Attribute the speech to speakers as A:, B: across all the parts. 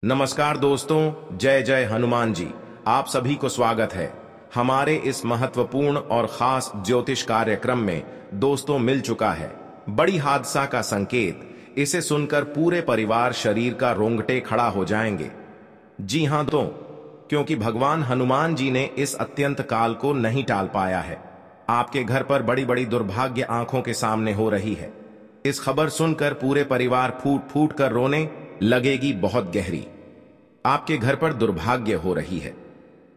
A: नमस्कार दोस्तों, जय जय हनुमान जी। आप सभी को स्वागत है हमारे इस महत्वपूर्ण और खास ज्योतिष कार्यक्रम में। दोस्तों, मिल चुका है बड़ी हादसा का संकेत। इसे सुनकर पूरे परिवार शरीर का रोंगटे खड़ा हो जाएंगे। जी हां तो क्योंकि भगवान हनुमान जी ने इस अत्यंत काल को नहीं टाल पाया है। आपके घर पर बड़ी बड़ी दुर्भाग्य आंखों के सामने हो रही है। इस खबर सुनकर पूरे परिवार फूट फूट कर रोने लगेगी बहुत गहरी। आपके घर पर दुर्भाग्य हो रही है,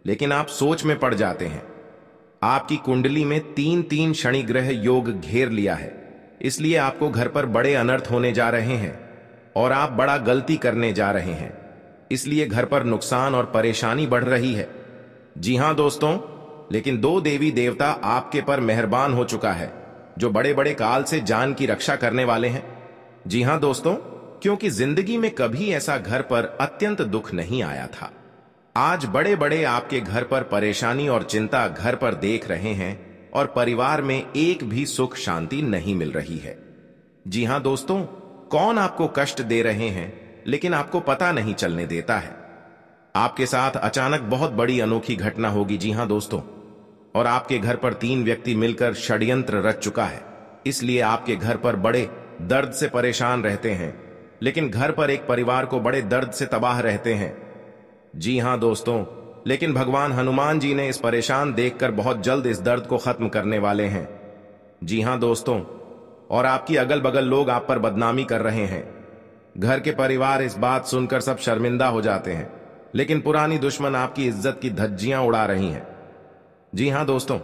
A: लेकिन आप सोच में पड़ जाते हैं। आपकी कुंडली में तीन तीन शनि ग्रह योग घेर लिया है, इसलिए आपको घर पर बड़े अनर्थ होने जा रहे हैं और आप बड़ा गलती करने जा रहे हैं। इसलिए घर पर नुकसान और परेशानी बढ़ रही है। जी हां दोस्तों, लेकिन दो देवी देवता आपके पर मेहरबान हो चुका है, जो बड़े बड़े काल से जान की रक्षा करने वाले हैं। जी हां दोस्तों, क्योंकि जिंदगी में कभी ऐसा घर पर अत्यंत दुख नहीं आया था। आज बड़े बड़े आपके घर पर परेशानी और चिंता घर पर देख रहे हैं और परिवार में एक भी सुख शांति नहीं मिल रही है। जी हां दोस्तों, कौन आपको कष्ट दे रहे हैं लेकिन आपको पता नहीं चलने देता है। आपके साथ अचानक बहुत बड़ी अनोखी घटना होगी। जी हां दोस्तों, और आपके घर पर तीन व्यक्ति मिलकर षड्यंत्र रच चुका है। इसलिए आपके घर पर बड़े दर्द से परेशान रहते हैं, लेकिन घर पर एक परिवार को बड़े दर्द से तबाह रहते हैं। जी हां दोस्तों, लेकिन भगवान हनुमान जी ने इस परेशान देखकर बहुत जल्द इस दर्द को खत्म करने वाले हैं। जी हां दोस्तों, और आपकी अगल बगल लोग आप पर बदनामी कर रहे हैं। घर के परिवार इस बात सुनकर सब शर्मिंदा हो जाते हैं, लेकिन पुरानी दुश्मन आपकी इज्जत की धज्जियां उड़ा रही हैं। जी हां दोस्तों,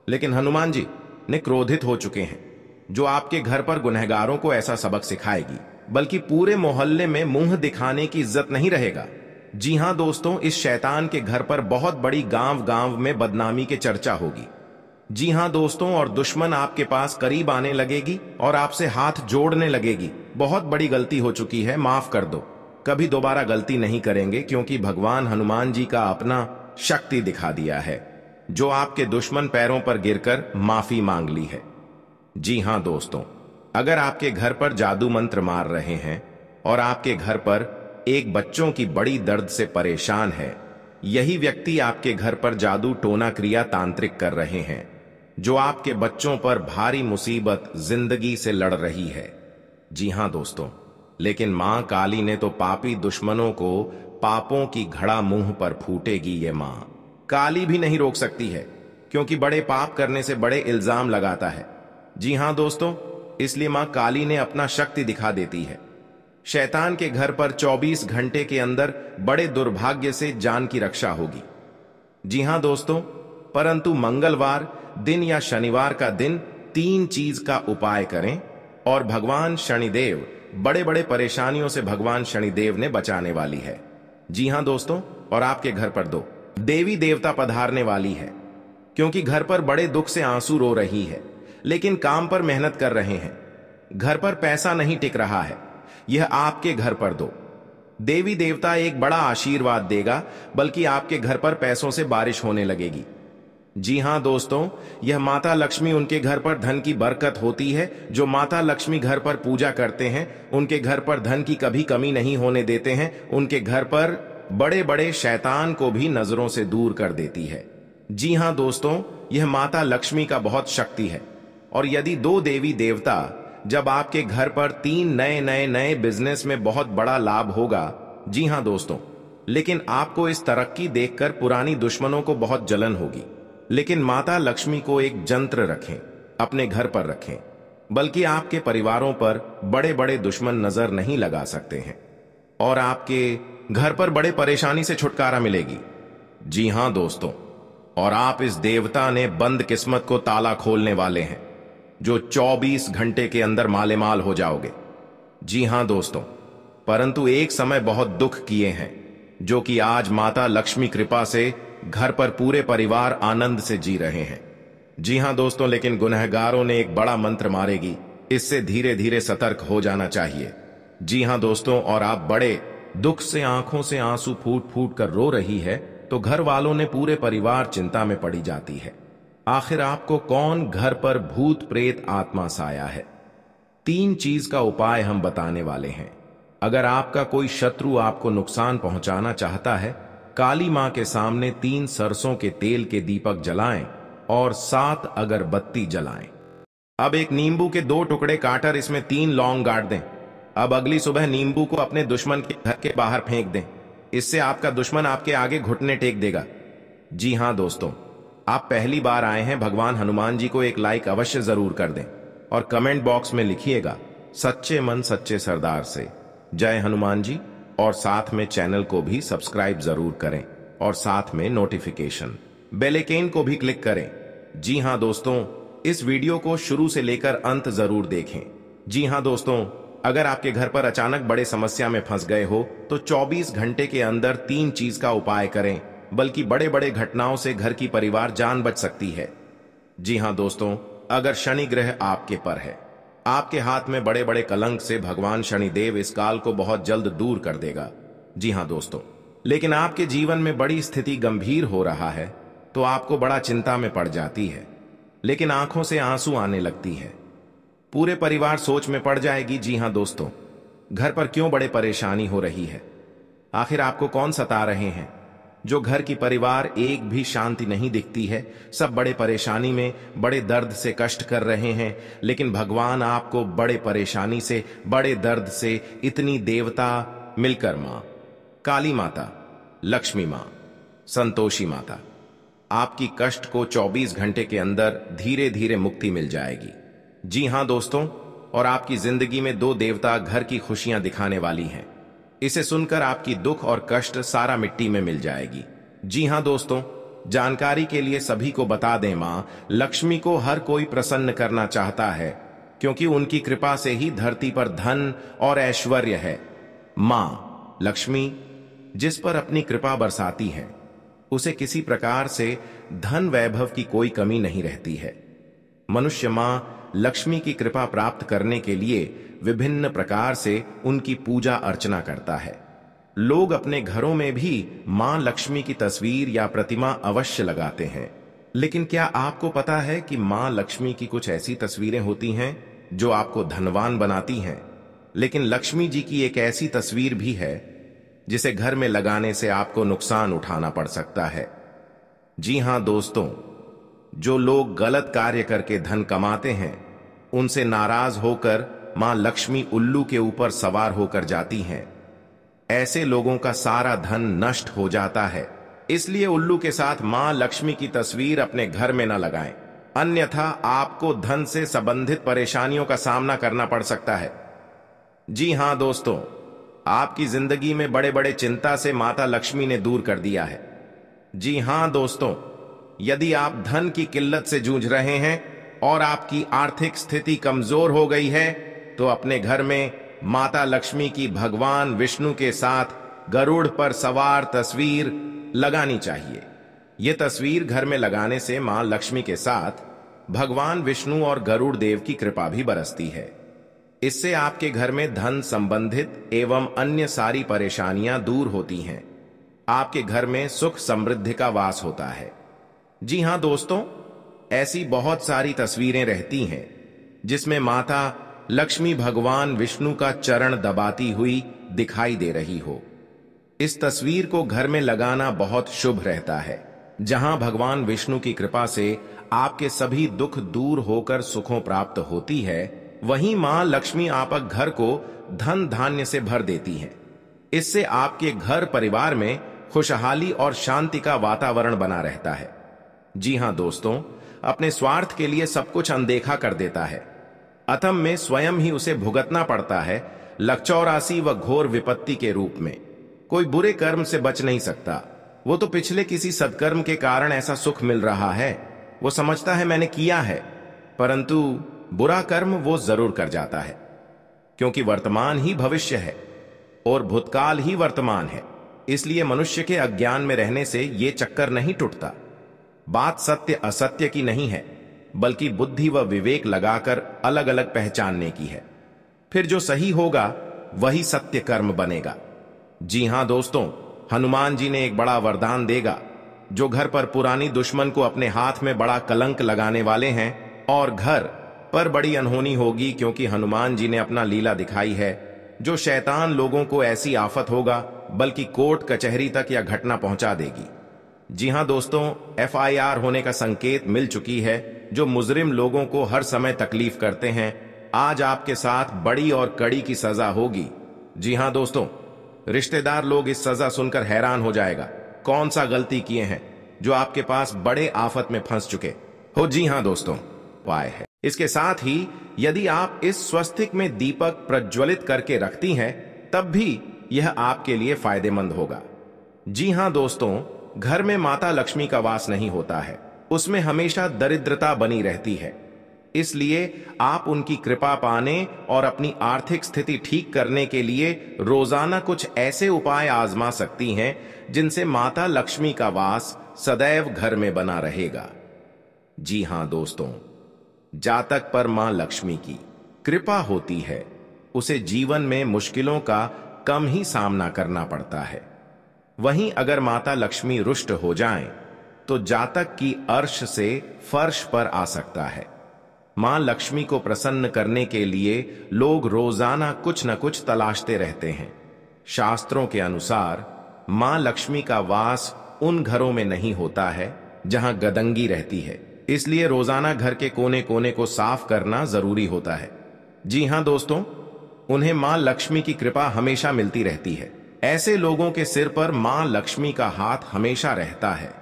A: लेकिन हनुमान जी ने क्रोधित हो चुके हैं, जो आपके घर पर गुनहगारों को ऐसा सबक सिखाएगी, बल्कि पूरे मोहल्ले में मुंह दिखाने की इज्जत नहीं रहेगा। जी हां दोस्तों, इस शैतान के घर पर बहुत बड़ी गांव गांव में बदनामी की चर्चा होगी। जी हां दोस्तों, और दुश्मन आपके पास करीब आने लगेगी और आपसे हाथ जोड़ने लगेगी। बहुत बड़ी गलती हो चुकी है, माफ कर दो। कभी दोबारा गलती नहीं करेंगे, क्योंकि भगवान हनुमान जी का अपना शक्ति दिखा दिया है, जो आपके दुश्मन पैरों पर गिरकर माफी मांग ली है। जी हां दोस्तों, अगर आपके घर पर जादू मंत्र मार रहे हैं और आपके घर पर एक बच्चों की बड़ी दर्द से परेशान है, यही व्यक्ति आपके घर पर जादू टोना क्रिया तांत्रिक कर रहे हैं, जो आपके बच्चों पर भारी मुसीबत जिंदगी से लड़ रही है। जी हां दोस्तों, लेकिन मां काली ने तो पापी दुश्मनों को पापों की घड़ा मुंह पर फूटेगी। ये मां काली भी नहीं रोक सकती है, क्योंकि बड़े पाप करने से बड़े इल्जाम लगाता है। जी हां दोस्तों, इसलिए मां काली ने अपना शक्ति दिखा देती है। शैतान के घर पर 24 घंटे के अंदर बड़े दुर्भाग्य से जान की रक्षा होगी। जी हां दोस्तों, परंतु मंगलवार दिन या शनिवार का दिन तीन चीज का उपाय करें और भगवान शनिदेव, बड़े बड़े परेशानियों से भगवान शनिदेव ने बचाने वाली है। जी हां दोस्तों, और आपके घर पर दो देवी देवता पधारने वाली है, क्योंकि घर पर बड़े दुख से आंसू रो रही है, लेकिन काम पर मेहनत कर रहे हैं। घर पर पैसा नहीं टिक रहा है, यह आपके घर पर दो देवी देवता एक बड़ा आशीर्वाद देगा, बल्कि आपके घर पर पैसों से बारिश होने लगेगी। जी हां दोस्तों, यह माता लक्ष्मी, उनके घर पर धन की बरकत होती है। जो माता लक्ष्मी घर पर पूजा करते हैं, उनके घर पर धन की कभी कमी नहीं होने देते हैं। उनके घर पर बड़े बड़े शैतान को भी नजरों से दूर कर देती है। जी हां दोस्तों, यह माता लक्ष्मी का बहुत शक्ति है। और यदि दो देवी देवता, जब आपके घर पर तीन नए नए नए बिजनेस में बहुत बड़ा लाभ होगा। जी हां दोस्तों, लेकिन आपको इस तरक्की देखकर पुरानी दुश्मनों को बहुत जलन होगी, लेकिन माता लक्ष्मी को एक जंत्र रखें, अपने घर पर रखें, बल्कि आपके परिवारों पर बड़े बड़े दुश्मन नजर नहीं लगा सकते हैं और आपके घर पर बड़े परेशानी से छुटकारा मिलेगी। जी हां दोस्तों, और आप इस देवता ने बंद किस्मत को ताला खोलने वाले हैं, जो 24 घंटे के अंदर मालेमाल हो जाओगे। जी हां दोस्तों, परंतु एक समय बहुत दुख किए हैं, जो कि आज माता लक्ष्मी कृपा से घर पर पूरे परिवार आनंद से जी रहे हैं। जी हां दोस्तों, लेकिन गुनहगारों ने एक बड़ा मंत्र मारेगी, इससे धीरे धीरे सतर्क हो जाना चाहिए। जी हां दोस्तों, और आप बड़े दुख से आंखों से आंसू फूट फूट कर रो रही है, तो घर वालों ने पूरे परिवार चिंता में पड़ी जाती है। आखिर आपको कौन घर पर भूत प्रेत आत्मा साया है? तीन चीज का उपाय हम बताने वाले हैं। अगर आपका कोई शत्रु आपको नुकसान पहुंचाना चाहता है, काली मां के सामने 3 सरसों के तेल के दीपक जलाएं और 7 अगरबत्ती जलाएं। अब एक नींबू के 2 टुकड़े काटकर इसमें 3 लौंग गाड़ दें। अब अगली सुबह नींबू को अपने दुश्मन के घर के बाहर फेंक दें। इससे आपका दुश्मन आपके आगे घुटने टेक देगा। जी हां दोस्तों, आप पहली बार आए हैं, भगवान हनुमान जी को एक लाइक अवश्य जरूर कर दें और कमेंट बॉक्स में लिखिएगा सच्चे मन सच्चे सरदार से जय हनुमान जी, और साथ में चैनल को भी सब्सक्राइब जरूर करें और साथ में नोटिफिकेशन बेल आइकन को भी क्लिक करें। जी हां दोस्तों, इस वीडियो को शुरू से लेकर अंत जरूर देखें। जी हां दोस्तों, अगर आपके घर पर अचानक बड़े समस्या में फंस गए हो तो 24 घंटे के अंदर 3 चीज का उपाय करें, बल्कि बड़े बड़े घटनाओं से घर की परिवार जान बच सकती है। जी हां दोस्तों, अगर शनि ग्रह आपके पर है, आपके हाथ में बड़े बड़े कलंक से भगवान शनिदेव इस काल को बहुत जल्द दूर कर देगा। जी हां दोस्तों, लेकिन आपके जीवन में बड़ी स्थिति गंभीर हो रहा है तो आपको बड़ा चिंता में पड़ जाती है, लेकिन आंखों से आंसू आने लगती है। पूरे परिवार सोच में पड़ जाएगी। जी हां दोस्तों, घर पर क्यों बड़े परेशानी हो रही है, आखिर आपको कौन सता रहे हैं? जो घर की परिवार एक भी शांति नहीं दिखती है, सब बड़े परेशानी में बड़े दर्द से कष्ट कर रहे हैं, लेकिन भगवान आपको बड़े परेशानी से बड़े दर्द से इतनी देवता मिलकर मां काली माता, लक्ष्मी मां, संतोषी माता, आपकी कष्ट को 24 घंटे के अंदर धीरे धीरे मुक्ति मिल जाएगी। जी हां दोस्तों, और आपकी जिंदगी में 2 देवता घर की खुशियां दिखाने वाली हैं। इसे सुनकर आपकी दुख और कष्ट सारा मिट्टी में मिल जाएगी। जी हां दोस्तों, जानकारी के लिए सभी को बता दें, मां लक्ष्मी को हर कोई प्रसन्न करना चाहता है, क्योंकि उनकी कृपा से ही धरती पर धन और ऐश्वर्य है। मां लक्ष्मी जिस पर अपनी कृपा बरसाती है, उसे किसी प्रकार से धन वैभव की कोई कमी नहीं रहती है। मनुष्य मां लक्ष्मी की कृपा प्राप्त करने के लिए विभिन्न प्रकार से उनकी पूजा अर्चना करता है। लोग अपने घरों में भी मां लक्ष्मी की तस्वीर या प्रतिमा अवश्य लगाते हैं, लेकिन क्या आपको पता है कि मां लक्ष्मी की कुछ ऐसी तस्वीरें होती हैं जो आपको धनवान बनाती हैं, लेकिन लक्ष्मी जी की एक ऐसी तस्वीर भी है जिसे घर में लगाने से आपको नुकसान उठाना पड़ सकता है। जी हां दोस्तों, जो लोग गलत कार्य करके धन कमाते हैं, उनसे नाराज होकर मां लक्ष्मी उल्लू के ऊपर सवार होकर जाती हैं। ऐसे लोगों का सारा धन नष्ट हो जाता है। इसलिए उल्लू के साथ मां लक्ष्मी की तस्वीर अपने घर में न लगाएं, अन्यथा आपको धन से संबंधित परेशानियों का सामना करना पड़ सकता है। जी हां दोस्तों, आपकी जिंदगी में बड़े बड़े चिंता से माता लक्ष्मी ने दूर कर दिया है। जी हां दोस्तों, यदि आप धन की किल्लत से जूझ रहे हैं और आपकी आर्थिक स्थिति कमजोर हो गई है, तो अपने घर में माता लक्ष्मी की भगवान विष्णु के साथ गरुड़ पर सवार तस्वीर लगानी चाहिए। यह तस्वीर घर में लगाने से मां लक्ष्मी के साथ भगवान विष्णु और गरुड़ देव की कृपा भी बरसती है। इससे आपके घर में धन संबंधित एवं अन्य सारी परेशानियां दूर होती हैं। आपके घर में सुख समृद्धि का वास होता है। जी हां दोस्तों, ऐसी बहुत सारी तस्वीरें रहती हैं जिसमें माता लक्ष्मी भगवान विष्णु का चरण दबाती हुई दिखाई दे रही हो। इस तस्वीर को घर में लगाना बहुत शुभ रहता है। जहां भगवान विष्णु की कृपा से आपके सभी दुख दूर होकर सुखों प्राप्त होती है, वहीं मां लक्ष्मी आपक घर को धन धान्य से भर देती हैं। इससे आपके घर परिवार में खुशहाली और शांति का वातावरण बना रहता है। जी हां दोस्तों, अपने स्वार्थ के लिए सब कुछ अनदेखा कर देता है। अतम में स्वयं ही उसे भुगतना पड़ता है, लक्षौरासी व घोर विपत्ति के रूप में। कोई बुरे कर्म से बच नहीं सकता। वो तो पिछले किसी सत्कर्म के कारण ऐसा सुख मिल रहा है। वो समझता है मैंने किया है, परंतु बुरा कर्म वो जरूर कर जाता है, क्योंकि वर्तमान ही भविष्य है और भूतकाल ही वर्तमान है। इसलिए मनुष्य के अज्ञान में रहने से ये चक्कर नहीं टूटता। बात सत्य असत्य की नहीं है, बल्कि बुद्धि व विवेक लगाकर अलग अलग पहचानने की है। फिर जो सही होगा वही सत्य कर्म बनेगा। जी हां दोस्तों, हनुमान जी ने एक बड़ा वरदान देगा। जो घर पर पुरानी दुश्मन को अपने हाथ में बड़ा कलंक लगाने वाले हैं और घर पर बड़ी अनहोनी होगी, क्योंकि हनुमान जी ने अपना लीला दिखाई है। जो शैतान लोगों को ऐसी आफत होगा बल्कि कोर्ट कचहरी तक यह घटना पहुंचा देगी। जी हां दोस्तों, FIR होने का संकेत मिल चुकी है जो मुजरिम लोगों को हर समय तकलीफ करते हैं। आज आपके साथ बड़ी और कड़ी की सजा होगी। जी हां दोस्तों, रिश्तेदार लोग इस सजा सुनकर हैरान हो जाएगा। कौन सा गलती किए हैं जो आपके पास बड़े आफत में फंस चुके हो। जी हां दोस्तों, उपाय है। इसके साथ ही यदि आप इस स्वस्तिक में दीपक प्रज्वलित करके रखती हैं तब भी यह आपके लिए फायदेमंद होगा। जी हां दोस्तों, घर में माता लक्ष्मी का वास नहीं होता है, उसमें हमेशा दरिद्रता बनी रहती है। इसलिए आप उनकी कृपा पाने और अपनी आर्थिक स्थिति ठीक करने के लिए रोजाना कुछ ऐसे उपाय आजमा सकती हैं जिनसे माता लक्ष्मी का वास सदैव घर में बना रहेगा। जी हां दोस्तों, जातक पर मां लक्ष्मी की कृपा होती है, उसे जीवन में मुश्किलों का कम ही सामना करना पड़ता है। वहीं अगर माता लक्ष्मी रुष्ट हो जाएं, तो जातक की अर्श से फर्श पर आ सकता है। मां लक्ष्मी को प्रसन्न करने के लिए लोग रोजाना कुछ न कुछ तलाशते रहते हैं। शास्त्रों के अनुसार मां लक्ष्मी का वास उन घरों में नहीं होता है जहां गदंगी रहती है, इसलिए रोजाना घर के कोने कोने को साफ करना जरूरी होता है। जी हां दोस्तों, उन्हें मां लक्ष्मी की कृपा हमेशा मिलती रहती है। ऐसे लोगों के सिर पर मां लक्ष्मी का हाथ हमेशा रहता है।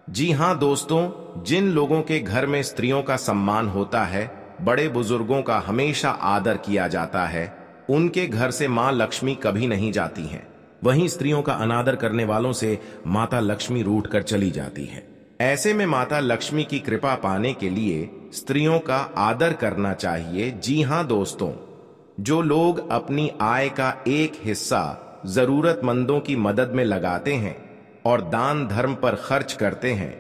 A: जी हां दोस्तों, जिन लोगों के घर में स्त्रियों का सम्मान होता है, बड़े बुजुर्गों का हमेशा आदर किया जाता है, उनके घर से मां लक्ष्मी कभी नहीं जाती हैं। वहीं स्त्रियों का अनादर करने वालों से माता लक्ष्मी रूठ कर चली जाती है। ऐसे में माता लक्ष्मी की कृपा पाने के लिए स्त्रियों का आदर करना चाहिए। जी हां दोस्तों, जो लोग अपनी आय का एक हिस्सा जरूरतमंदों की मदद में लगाते हैं और दान धर्म पर खर्च करते हैं,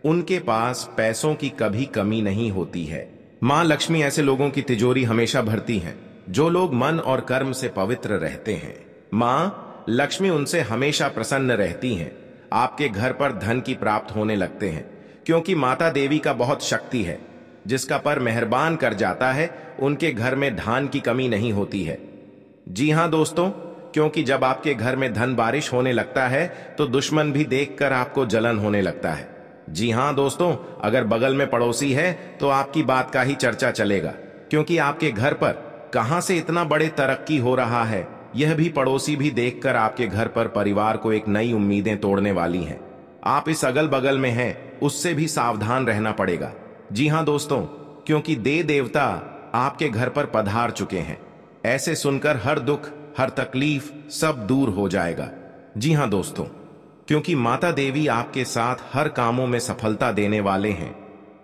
A: उनके पास पैसों की कभी कमी नहीं होती है। मां लक्ष्मी ऐसे लोगों की तिजोरी हमेशा भरती हैं जो लोग मन और कर्म से पवित्र रहते हैं। मां लक्ष्मी उनसे हमेशा प्रसन्न रहती हैं। आपके घर पर धन की प्राप्त होने लगते हैं, क्योंकि माता देवी का बहुत शक्ति है। जिसका पर मेहरबान कर जाता है उनके घर में धान की कमी नहीं होती है। जी हां दोस्तों, क्योंकि जब आपके घर में धन बारिश होने लगता है तो दुश्मन भी देखकर आपको जलन होने लगता है। जी हां दोस्तों, अगर बगल में पड़ोसी है तो आपकी बात का ही चर्चा चलेगा, क्योंकि आपके घर पर कहां से इतना बड़े तरक्की हो रहा है यह भी पड़ोसी भी देखकर आपके घर पर परिवार को एक नई उम्मीदें तोड़ने वाली हैं। आप इस अगल बगल में हैं, उससे भी सावधान रहना पड़ेगा। जी हां दोस्तों, क्योंकि देवता आपके घर पर पधार चुके हैं। ऐसे सुनकर हर दुख हर तकलीफ सब दूर हो जाएगा। जी हां दोस्तों, क्योंकि माता देवी आपके साथ हर कामों में सफलता देने वाले हैं।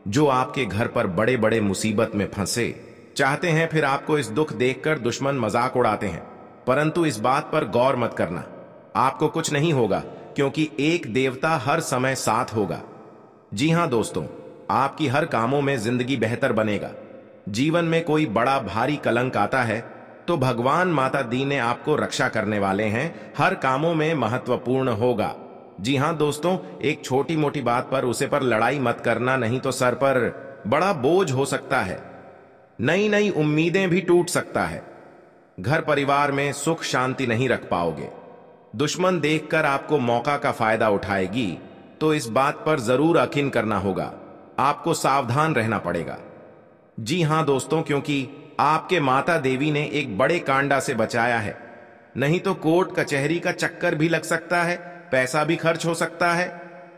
A: जो आपके घर पर बड़े बड़े मुसीबत में फंसे चाहते हैं, फिर आपको इस दुख देखकर दुश्मन मजाक उड़ाते हैं, परंतु इस बात पर गौर मत करना, आपको कुछ नहीं होगा, क्योंकि एक देवता हर समय साथ होगा। जी हां दोस्तों, आपकी हर कामों में जिंदगी बेहतर बनेगा। जीवन में कोई बड़ा भारी कलंक आता है तो भगवान माता दी ने आपको रक्षा करने वाले हैं, हर कामों में महत्वपूर्ण होगा। जी हां दोस्तों, एक छोटी मोटी बात पर उसे पर लड़ाई मत करना, नहीं तो सर पर बड़ा बोझ हो सकता है। नई नई उम्मीदें भी टूट सकता है। घर परिवार में सुख शांति नहीं रख पाओगे। दुश्मन देखकर आपको मौका का फायदा उठाएगी, तो इस बात पर जरूर यकीन करना होगा। आपको सावधान रहना पड़ेगा। जी हां दोस्तों, क्योंकि आपके माता देवी ने एक बड़े कांडा से बचाया है, नहीं तो कोर्ट कचहरी का चक्कर भी लग सकता है, पैसा भी खर्च हो सकता है,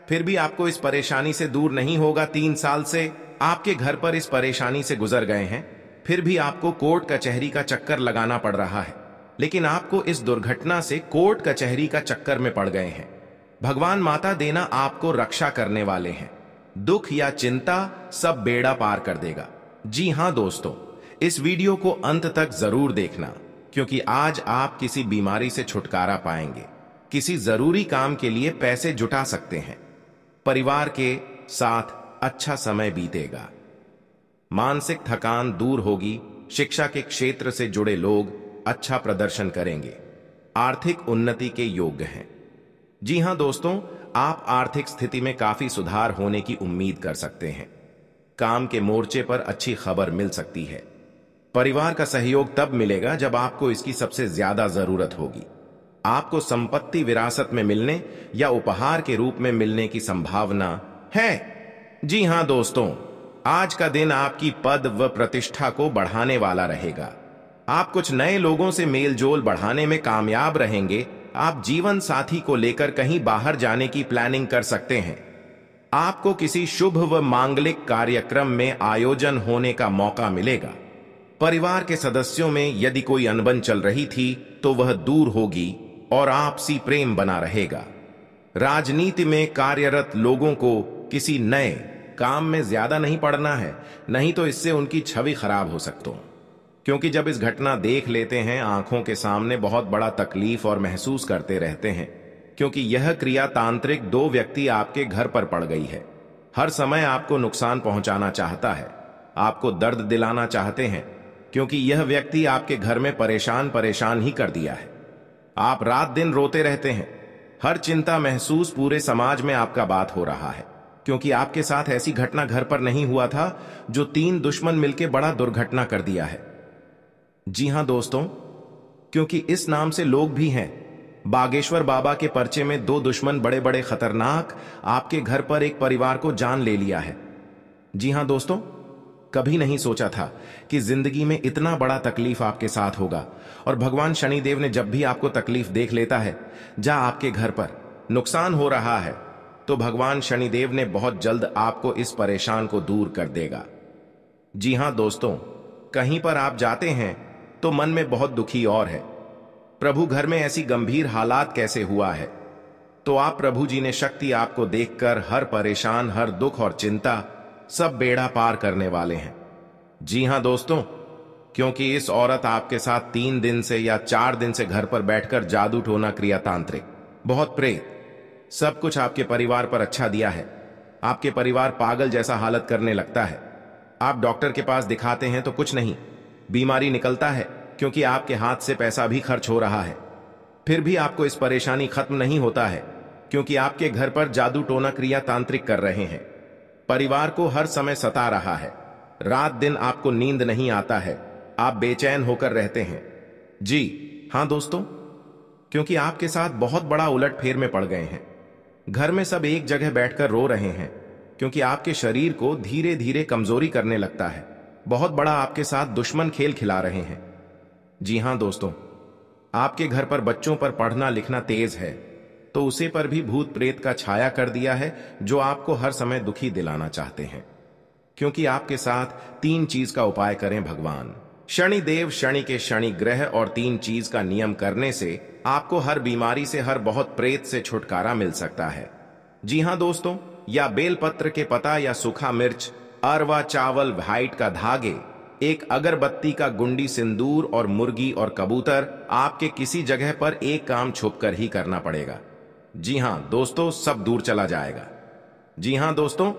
A: फिर भी आपको इस परेशानी से दूर नहीं होगा। 3 साल से आपके घर पर इस परेशानी से गुजर गए हैं, फिर भी आपको कोर्ट कचहरी का चक्कर लगाना पड़ रहा है। लेकिन आपको इस दुर्घटना से कोर्ट कचहरी का चक्कर में पड़ गए हैं। भगवान माता देना आपको रक्षा करने वाले हैं। दुख या चिंता सब बेड़ा पार कर देगा। जी हां दोस्तों, इस वीडियो को अंत तक जरूर देखना, क्योंकि आज आप किसी बीमारी से छुटकारा पाएंगे, किसी जरूरी काम के लिए पैसे जुटा सकते हैं, परिवार के साथ अच्छा समय बीतेगा, मानसिक थकान दूर होगी, शिक्षा के क्षेत्र से जुड़े लोग अच्छा प्रदर्शन करेंगे, आर्थिक उन्नति के योग्य हैं। जी हां दोस्तों, आप आर्थिक स्थिति में काफी सुधार होने की उम्मीद कर सकते हैं। काम के मोर्चे पर अच्छी खबर मिल सकती है। परिवार का सहयोग तब मिलेगा जब आपको इसकी सबसे ज्यादा जरूरत होगी। आपको संपत्ति विरासत में मिलने या उपहार के रूप में मिलने की संभावना है। जी हां दोस्तों, आज का दिन आपकी पद व प्रतिष्ठा को बढ़ाने वाला रहेगा। आप कुछ नए लोगों से मेलजोल बढ़ाने में कामयाब रहेंगे। आप जीवन साथी को लेकर कहीं बाहर जाने की प्लानिंग कर सकते हैं। आपको किसी शुभ व मांगलिक कार्यक्रम में आयोजन होने का मौका मिलेगा। परिवार के सदस्यों में यदि कोई अनबन चल रही थी तो वह दूर होगी और आपसी प्रेम बना रहेगा। राजनीति में कार्यरत लोगों को किसी नए काम में ज्यादा नहीं पड़ना है, नहीं तो इससे उनकी छवि खराब हो सकती है। क्योंकि जब इस घटना देख लेते हैं आंखों के सामने बहुत बड़ा तकलीफ और महसूस करते रहते हैं, क्योंकि यह क्रिया तांत्रिक 2 व्यक्ति आपके घर पर पड़ गई है। हर समय आपको नुकसान पहुंचाना चाहता है, आपको दर्द दिलाना चाहते हैं, क्योंकि यह व्यक्ति आपके घर में परेशान ही कर दिया है। आप रात दिन रोते रहते हैं। हर चिंता महसूस पूरे समाज में आपका बात हो रहा है, क्योंकि आपके साथ ऐसी घटना घर पर नहीं हुआ था जो 3 दुश्मन मिलकर बड़ा दुर्घटना कर दिया है। जी हां दोस्तों, क्योंकि इस नाम से लोग भी हैं। बागेश्वर बाबा के पर्चे में 2 दुश्मन बड़े बड़े खतरनाक आपके घर पर एक परिवार को जान ले लिया है। जी हां दोस्तों, कभी नहीं सोचा था कि जिंदगी में इतना बड़ा तकलीफ आपके साथ होगा। और भगवान शनिदेव ने जब भी आपको तकलीफ देख लेता है, जहां आपके घर पर नुकसान हो रहा है, तो भगवान शनिदेव ने बहुत जल्द आपको इस परेशान को दूर कर देगा। जी हां दोस्तों, कहीं पर आप जाते हैं तो मन में बहुत दुखी और है, प्रभु घर में ऐसी गंभीर हालात कैसे हुआ है, तो आप प्रभु जी ने शक्ति आपको देखकर हर परेशान, हर दुख और चिंता सब बेड़ा पार करने वाले हैं। जी हां दोस्तों, क्योंकि इस औरत आपके साथ 3 दिन से या 4 दिन से घर पर बैठकर जादू टोना क्रिया तांत्रिक बहुत प्रेत सब कुछ आपके परिवार पर अच्छा दिया है। आपके परिवार पागल जैसा हालत करने लगता है। आप डॉक्टर के पास दिखाते हैं तो कुछ नहीं, बीमारी निकलता है, क्योंकि आपके हाथ से पैसा भी खर्च हो रहा है। फिर भी आपको इस परेशानी खत्म नहीं होता है, क्योंकि आपके घर पर जादू टोना क्रिया तांत्रिक कर रहे हैं। परिवार को हर समय सता रहा है। रात दिन आपको नींद नहीं आता है, आप बेचैन होकर रहते हैं। जी हां दोस्तों, क्योंकि आपके साथ बहुत बड़ा उलटफेर में पड़ गए हैं। घर में सब एक जगह बैठकर रो रहे हैं, क्योंकि आपके शरीर को धीरे धीरे कमजोरी करने लगता है। बहुत बड़ा आपके साथ दुश्मन खेल खिला रहे हैं। जी हां दोस्तों, आपके घर पर बच्चों पर पढ़ना लिखना तेज है, तो उसे पर भी भूत प्रेत का छाया कर दिया है, जो आपको हर समय दुखी दिलाना चाहते हैं। क्योंकि आपके साथ 3 चीज का उपाय करें भगवान शनिदेव। शनि के शनि ग्रह और 3 चीज का नियम करने से आपको हर बीमारी से, हर बहुत प्रेत से छुटकारा मिल सकता है। जी हां दोस्तों, या बेलपत्र के पता या सूखा मिर्च, अरवा चावल, व्हाइट का धागे, एक अगरबत्ती का गुंडी, सिंदूर और मुर्गी और कबूतर आपके किसी जगह पर एक काम छुपकर ही करना पड़ेगा। जी हां दोस्तों, सब दूर चला जाएगा। जी हां दोस्तों,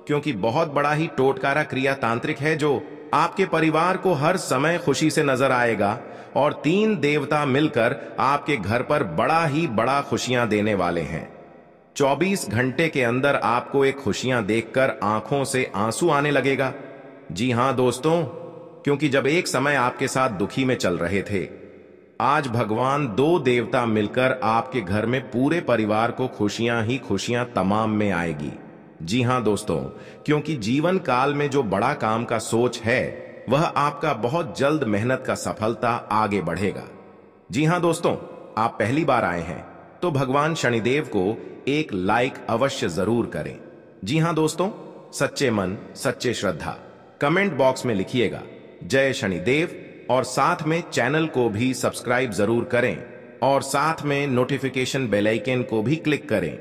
A: क्योंकि बहुत बड़ा ही टोटकारा क्रिया तांत्रिक है, जो आपके परिवार को हर समय खुशी से नजर आएगा। और 3 देवता मिलकर आपके घर पर बड़ा ही बड़ा खुशियां देने वाले हैं। 24 घंटे के अंदर आपको एक खुशियां देखकर आंखों से आंसू आने लगेगा। जी हां दोस्तों, क्योंकि जब एक समय आपके साथ दुखी में चल रहे थे, आज भगवान 2 देवता मिलकर आपके घर में पूरे परिवार को खुशियां ही खुशियां तमाम में आएगी। जी हां दोस्तों, क्योंकि जीवन काल में जो बड़ा काम का सोच है, वह आपका बहुत जल्द मेहनत का सफलता आगे बढ़ेगा। जी हां दोस्तों, आप पहली बार आए हैं तो भगवान शनिदेव को एक लाइक अवश्य जरूर करें। जी हां दोस्तों, सच्चे मन सच्चे श्रद्धा कमेंट बॉक्स में लिखिएगा जय शनिदेव, और साथ में चैनल को भी सब्सक्राइब जरूर करें, और साथ में नोटिफिकेशन बेल आइकन को भी क्लिक करें।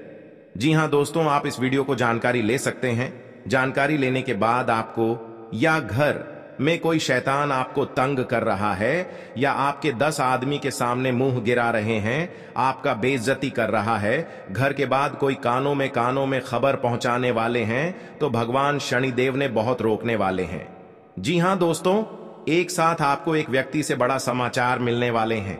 A: जी हां दोस्तों, आप इस वीडियो को जानकारी ले सकते हैं। जानकारी लेने के बाद आपको, या घर में कोई शैतान आपको तंग कर रहा है, या आपके 10 आदमी के सामने मुंह गिरा रहे हैं, आपका बेइज्जती कर रहा है, घर के बाद कोई कानों में खबर पहुंचाने वाले हैं, तो भगवान शनिदेव ने बहुत रोकने वाले हैं। जी हां दोस्तों, एक साथ आपको एक व्यक्ति से बड़ा समाचार मिलने वाले हैं।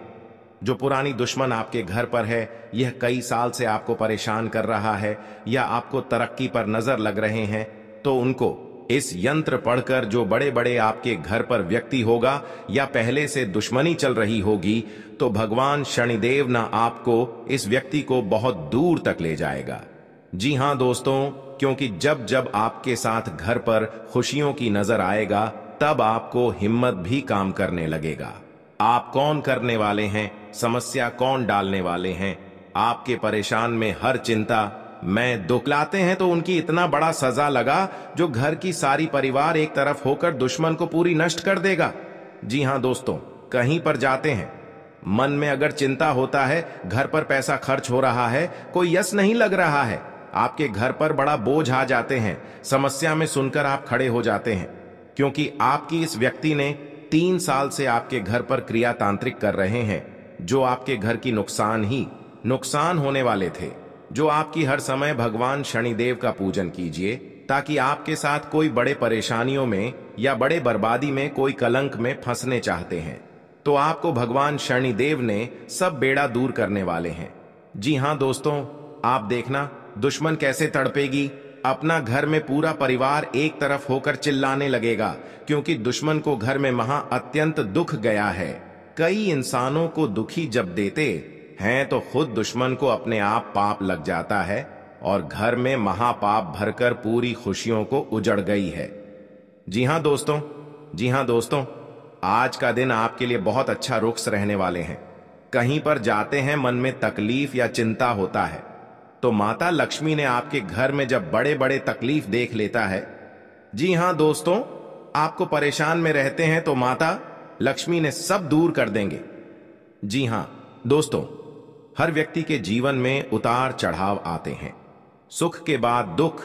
A: जो पुरानी दुश्मन आपके घर पर है, यह कई साल से आपको परेशान कर रहा है, या आपको तरक्की पर नजर लग रहे हैं, तो उनको इस यंत्र पढ़कर जो बड़े बड़े आपके घर पर व्यक्ति होगा या पहले से दुश्मनी चल रही होगी, तो भगवान शनिदेव ना आपको, इस व्यक्ति को बहुत दूर तक ले जाएगा। जी हां दोस्तों, क्योंकि जब जब आपके साथ घर पर खुशियों की नजर आएगा, तब आपको हिम्मत भी काम करने लगेगा। आप कौन करने वाले हैं, समस्या कौन डालने वाले हैं, आपके परेशान में हर चिंता मैं दुख लाते हैं तो उनकी इतना बड़ा सजा लगा जो घर की सारी परिवार एक तरफ होकर दुश्मन को पूरी नष्ट कर देगा। जी हां दोस्तों, कहीं पर जाते हैं, मन में अगर चिंता होता है, घर पर पैसा खर्च हो रहा है, कोई यश नहीं लग रहा है, आपके घर पर बड़ा बोझ आ जाते हैं, समस्या में सुनकर आप खड़े हो जाते हैं, क्योंकि आपकी इस व्यक्ति ने 3 साल से आपके घर पर क्रिया तांत्रिक कर रहे हैं, जो आपके घर की नुकसान होने वाले थे। जो आपकी हर समय भगवान शनिदेव का पूजन कीजिए, ताकि आपके साथ कोई बड़े परेशानियों में या बड़े बर्बादी में, कोई कलंक में फंसने चाहते हैं, तो आपको भगवान शनिदेव ने सब बेड़ा दूर करने वाले हैं। जी हां दोस्तों, आप देखना दुश्मन कैसे तड़पेगी, अपना घर में पूरा परिवार एक तरफ होकर चिल्लाने लगेगा, क्योंकि दुश्मन को घर में अत्यंत दुख गया है। कई इंसानों को दुखी जब देते हैं तो खुद दुश्मन को अपने आप पाप लग जाता है और घर में महापाप भरकर पूरी खुशियों को उजड़ गई है। जी हां दोस्तों, आज का दिन आपके लिए बहुत अच्छा रुख रहने वाले हैं। कहीं पर जाते हैं, मन में तकलीफ या चिंता होता है, तो माता लक्ष्मी ने आपके घर में जब बड़े बड़े तकलीफ देख लेता है, जी हां दोस्तों, आपको परेशान में रहते हैं तो माता लक्ष्मी ने सब दूर कर देंगे। जी हां दोस्तों, हर व्यक्ति के जीवन में उतार चढ़ाव आते हैं, सुख के बाद दुख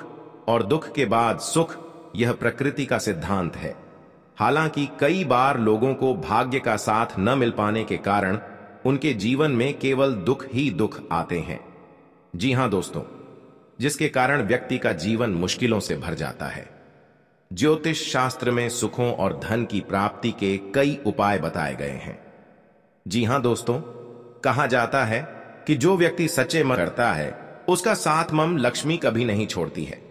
A: और दुख के बाद सुख, यह प्रकृति का सिद्धांत है। हालांकि कई बार लोगों को भाग्य का साथ न मिल पाने के कारण उनके जीवन में केवल दुख ही दुख आते हैं। जी हां दोस्तों, जिसके कारण व्यक्ति का जीवन मुश्किलों से भर जाता है। ज्योतिष शास्त्र में सुखों और धन की प्राप्ति के कई उपाय बताए गए हैं। जी हां दोस्तों, कहा जाता है कि जो व्यक्ति सच्चे मन करता है, उसका साथ मम लक्ष्मी कभी नहीं छोड़ती है।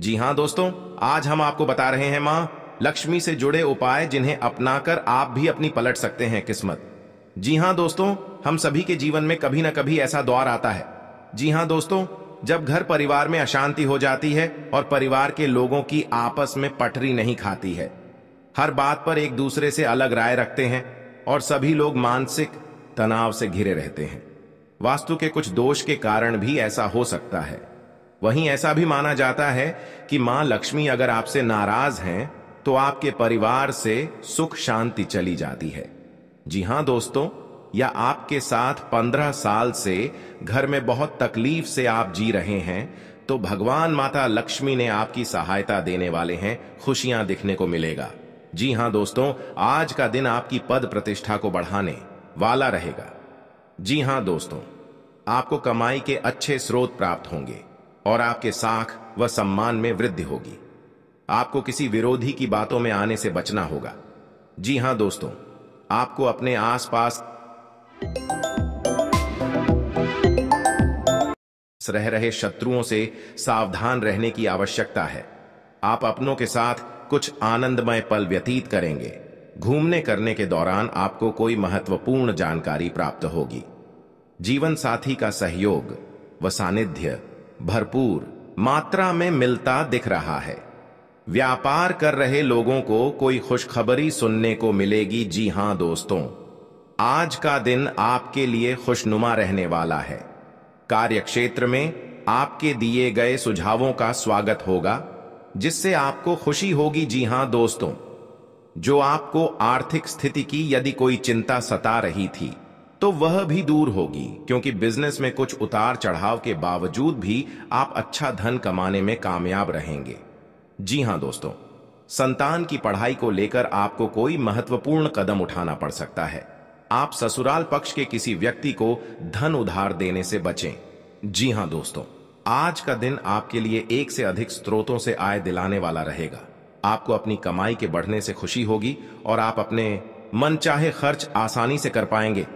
A: जी हां दोस्तों, आज हम आपको बता रहे हैं मां लक्ष्मी से जुड़े उपाय, जिन्हें अपनाकर आप भी अपनी पलट सकते हैं किस्मत। जी हां दोस्तों, हम सभी के जीवन में कभी ना कभी ऐसा दौर आता है। जी हां दोस्तों, जब घर परिवार में अशांति हो जाती है और परिवार के लोगों की आपस में पटरी नहीं खाती है, हर बात पर एक दूसरे से अलग राय रखते हैं और सभी लोग मानसिक तनाव से घिरे रहते हैं। वास्तु के कुछ दोष के कारण भी ऐसा हो सकता है। वहीं ऐसा भी माना जाता है कि मां लक्ष्मी अगर आपसे नाराज हैं, तो आपके परिवार से सुख शांति चली जाती है। जी हां दोस्तों, या आपके साथ 15 साल से घर में बहुत तकलीफ से आप जी रहे हैं, तो भगवान माता लक्ष्मी ने आपकी सहायता देने वाले हैं, खुशियां दिखने को मिलेगा। जी हां दोस्तों, आज का दिन आपकी पद प्रतिष्ठा को बढ़ाने वाला रहेगा। जी हां दोस्तों, आपको कमाई के अच्छे स्रोत प्राप्त होंगे और आपके साख व सम्मान में वृद्धि होगी। आपको किसी विरोधी की बातों में आने से बचना होगा। जी हां दोस्तों, आपको अपने आसपास रह रहे शत्रुओं से सावधान रहने की आवश्यकता है। आप अपनों के साथ कुछ आनंदमय पल व्यतीत करेंगे। घूमने करने के दौरान आपको कोई महत्वपूर्ण जानकारी प्राप्त होगी। जीवन साथी का सहयोग व सानिध्य भरपूर मात्रा में मिलता दिख रहा है। व्यापार कर रहे लोगों को कोई खुशखबरी सुनने को मिलेगी। जी हां दोस्तों, आज का दिन आपके लिए खुशनुमा रहने वाला है। कार्य क्षेत्र में आपके दिए गए सुझावों का स्वागत होगा, जिससे आपको खुशी होगी। जी हां दोस्तों, जो आपको आर्थिक स्थिति की यदि कोई चिंता सता रही थी, तो वह भी दूर होगी, क्योंकि बिजनेस में कुछ उतार चढ़ाव के बावजूद भी आप अच्छा धन कमाने में कामयाब रहेंगे। जी हां दोस्तों, संतान की पढ़ाई को लेकर आपको कोई महत्वपूर्ण कदम उठाना पड़ सकता है। आप ससुराल पक्ष के किसी व्यक्ति को धन उधार देने से बचें। जी हां दोस्तों, आज का दिन आपके लिए एक से अधिक स्रोतों से आय दिलाने वाला रहेगा। आपको अपनी कमाई के बढ़ने से खुशी होगी और आप अपने मनचाहे खर्च आसानी से कर पाएंगे।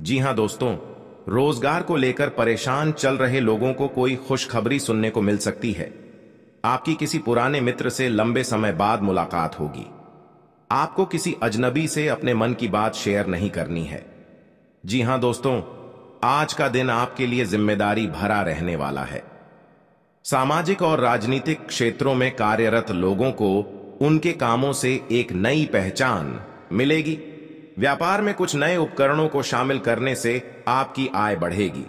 A: जी हां दोस्तों, रोजगार को लेकर परेशान चल रहे लोगों को कोई खुशखबरी सुनने को मिल सकती है। आपकी किसी पुराने मित्र से लंबे समय बाद मुलाकात होगी। आपको किसी अजनबी से अपने मन की बात शेयर नहीं करनी है। जी हां दोस्तों, आज का दिन आपके लिए जिम्मेदारी भरा रहने वाला है। सामाजिक और राजनीतिक क्षेत्रों में कार्यरत लोगों को उनके कामों से एक नई पहचान मिलेगी। व्यापार में कुछ नए उपकरणों को शामिल करने से आपकी आय बढ़ेगी।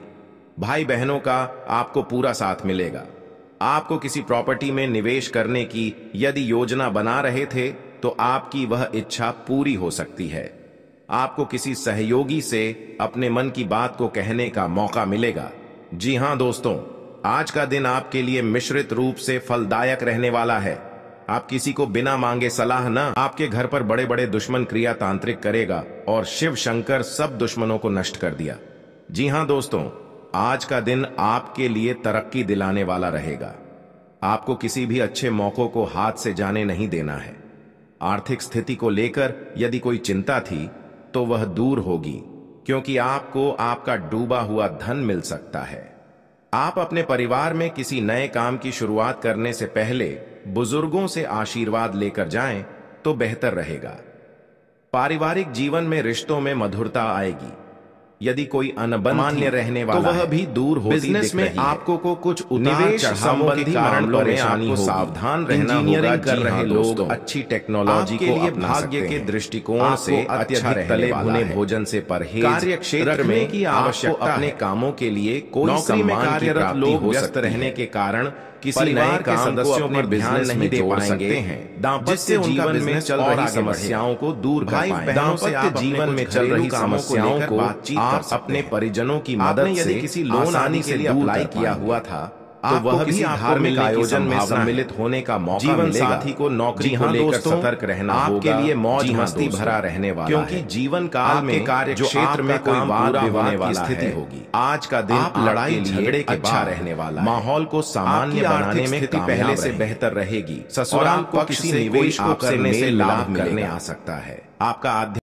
A: भाई बहनों का आपको पूरा साथ मिलेगा। आपको किसी प्रॉपर्टी में निवेश करने की यदि योजना बना रहे थे तो आपकी वह इच्छा पूरी हो सकती है। आपको किसी सहयोगी से अपने मन की बात को कहने का मौका मिलेगा। जी हां दोस्तों, आज का दिन आपके लिए मिश्रित रूप से फलदायक रहने वाला है। आप किसी को बिना मांगे सलाह न, आपके घर पर बड़े बड़े दुश्मन क्रिया तांत्रिक करेगा और शिव शंकर सब दुश्मनों को नष्ट कर दिया। जी हां दोस्तों, आज का दिन आपके लिए तरक्की दिलाने वाला रहेगा। आपको किसी भी अच्छे मौकों को हाथ से जाने नहीं देना है। आर्थिक स्थिति को लेकर यदि कोई चिंता थी तो वह दूर होगी, क्योंकि आपको आपका डूबा हुआ धन मिल सकता है। आप अपने परिवार में किसी नए काम की शुरुआत करने से पहले बुजुर्गों से आशीर्वाद लेकर जाएं तो बेहतर रहेगा। पारिवारिक जीवन में रिश्तों में मधुरता आएगी। यदि कोई अनबन रहने वाला तो वह भी दूर होती बिजनेस में आपको को कुछ निवेश संबंधी मामलों में आपको सावधान रहना होगा। इंजीनियरिंग कर रहे लोग अच्छी टेक्नोलॉजी के लिए भाग्य के दृष्टिकोण से अत्यधिक तले भुने भोजन से परहेज, कार्य क्षेत्र में की आवश्यकता अपने कामों के लिए कोई सम्मान की प्राप्ति हो व्यस्त रहने के कारण किसी नए के सदस्यों पर बिजनेस नहीं दे पाएंगे हैं, जिससे जीवन में चल रही समस्याओं को दूर कर पाएंगे। दाम्पत्य जीवन में चल रही समस्याओं को आप अपने परिजनों की मदद से किसी लोन आने के लिए अप्लाई किया हुआ था तो वह भी धार्मिक आयोजन में सम्मिलित होने का मौका जीवन साथी को नौकरी को लेकर सतर्क रहना आपके लिए मौज मस्ती भरा रहने वाला क्योंकि जीवन काल में कार्य क्षेत्र में कोई वाद विवाद की स्थिति होगी। आज का दिन लड़ाई झगड़े के अच्छा रहने वाला, माहौल को सामान्य बनाने में पहले से बेहतर रहेगी। ससुराल पक्ष से निवेश करने से लाभ मिलने आ सकता है। आपका